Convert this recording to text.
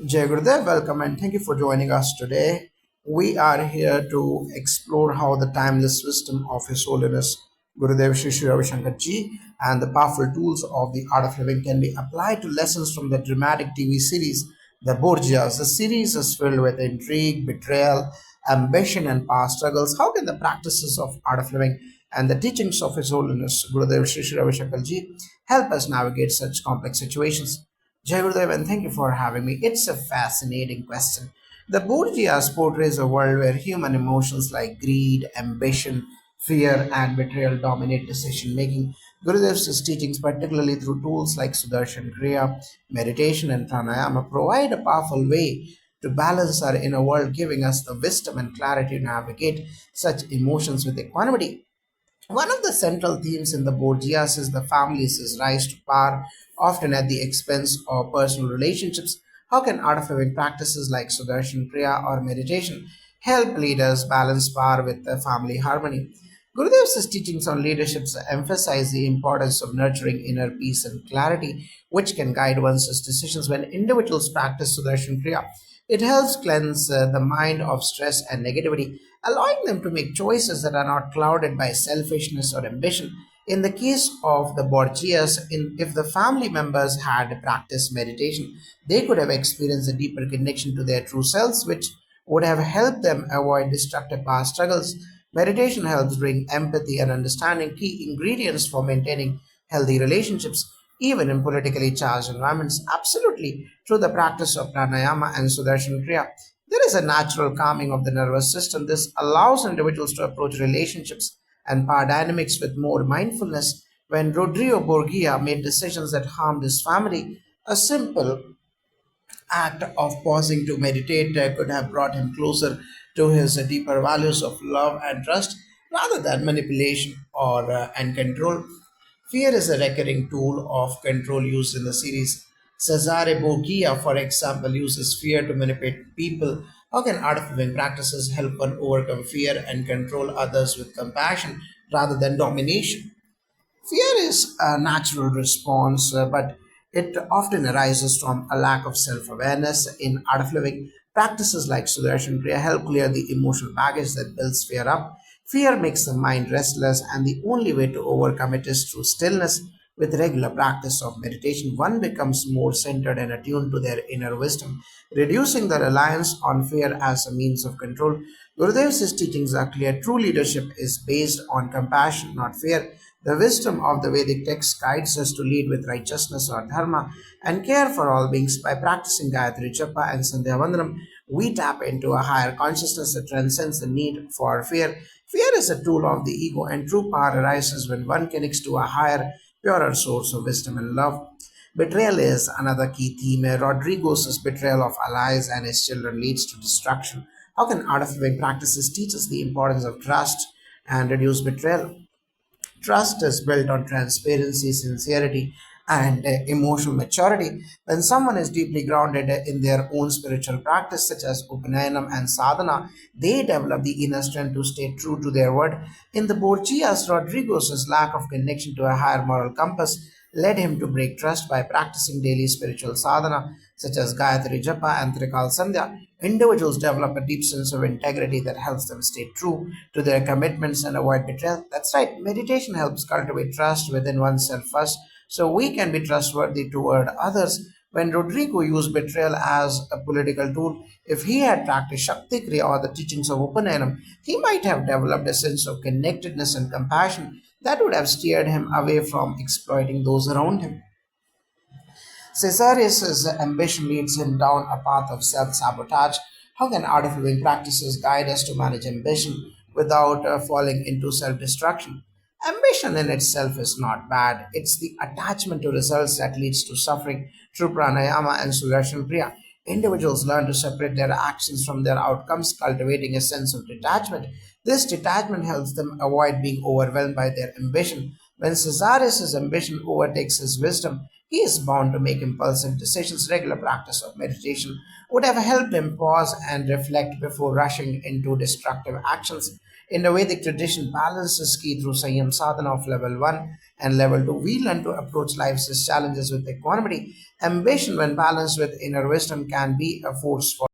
Jai Gurudev, welcome and thank you for joining us today. We are here to explore how the timeless wisdom of His Holiness Gurudev Shri Shri Ravi Shankar Ji and the powerful tools of the art of living can be applied to lessons from the dramatic TV series The Borgias. The series is filled with intrigue, betrayal, ambition, and power struggles. How can the practices of art of living and the teachings of His Holiness Gurudev Shri Shri Ravi Shankar Ji help us navigate such complex situations? Jai Gurudev, and thank you for having me. It's a fascinating question. The Borgias portrays a world where human emotions like greed, ambition, fear, and betrayal dominate decision making. Gurudev's teachings, particularly through tools like Sudarshan Kriya, meditation, and pranayama, provide a powerful way to balance our inner world, giving us the wisdom and clarity to navigate such emotions with equanimity. One of the central themes in the Borgias is the family's rise to power, often at the expense of personal relationships. How can art of living practices like Sudarshan Kriya or meditation help leaders balance power with the family harmony? Gurudev's teachings on leadership emphasize the importance of nurturing inner peace and clarity, which can guide one's decisions when individuals practice Sudarshan Kriya. It helps cleanse the mind of stress and negativity, allowing them to make choices that are not clouded by selfishness or ambition. In the case of the Borgias, if the family members had practiced meditation, they could have experienced a deeper connection to their true selves, which would have helped them avoid destructive past struggles. Meditation helps bring empathy and understanding, key ingredients for maintaining healthy relationships, even in politically charged environments. Absolutely, through the practice of pranayama and Sudarshan Kriya, there is a natural calming of the nervous system. This allows individuals to approach relationships and power dynamics with more mindfulness. When Rodrigo Borgia made decisions that harmed his family, a simple act of pausing to meditate could have brought him closer to his deeper values of love and trust rather than manipulation or and control. Fear is a recurring tool of control used in the series. Cesare Borgia, for example, uses fear to manipulate people. How can art of living practices help one overcome fear and control others with compassion rather than domination? Fear is a natural response, but it often arises from a lack of self awareness. In art of living, practices like Sudarshan Kriya help clear the emotional baggage that builds fear up. Fear makes the mind restless, and the only way to overcome it is through stillness. With regular practice of meditation, one becomes more centered and attuned to their inner wisdom, reducing the reliance on fear as a means of control. Gurudev's teachings are clear. True leadership is based on compassion, not fear. The wisdom of the Vedic text guides us to lead with righteousness or dharma and care for all beings. By practicing Gayatri Japa and Sandhya Vandanam, we tap into a higher consciousness that transcends the need for fear. Fear is a tool of the ego, and true power arises when one connects to a higher, purer source of wisdom and love. Betrayal is another key theme. Rodrigo's betrayal of allies and his children leads to destruction. How can art of living practices teach us the importance of trust and reduce betrayal? Trust is built on transparency, sincerity, and emotional maturity. When someone is deeply grounded in their own spiritual practice, such as Upanayanam and Sadhana, they develop the inner strength to stay true to their word. In the Borgias, Rodrigo's lack of connection to a higher moral compass led him to break trust by practicing daily spiritual sadhana, such as Gayatri Japa and Trikal Sandhya. Individuals develop a deep sense of integrity that helps them stay true to their commitments and avoid betrayal. That's right, meditation helps cultivate trust within oneself first, so we can be trustworthy toward others. When Rodrigo used betrayal as a political tool, if he had practiced Shakti Kriya or the teachings of Upanayana, he might have developed a sense of connectedness and compassion that would have steered him away from exploiting those around him. Caesarius' ambition leads him down a path of self sabotage. How can art of living practices guide us to manage ambition without falling into self destruction? Ambition in itself is not bad, it's the attachment to results that leads to suffering. Through pranayama and sudarshan kriya, individuals learn to separate their actions from their outcomes, cultivating a sense of detachment. This detachment helps them avoid being overwhelmed by their ambition. When Caesarius' ambition overtakes his wisdom, he is bound to make impulsive decisions. Regular practice of meditation would have helped him pause and reflect before rushing into destructive actions. In the Vedic tradition, balance is key through Sanyam Sadhana of level 1 and level 2. We learn to approach life's challenges with equanimity. Ambition, when balanced with inner wisdom, can be a force for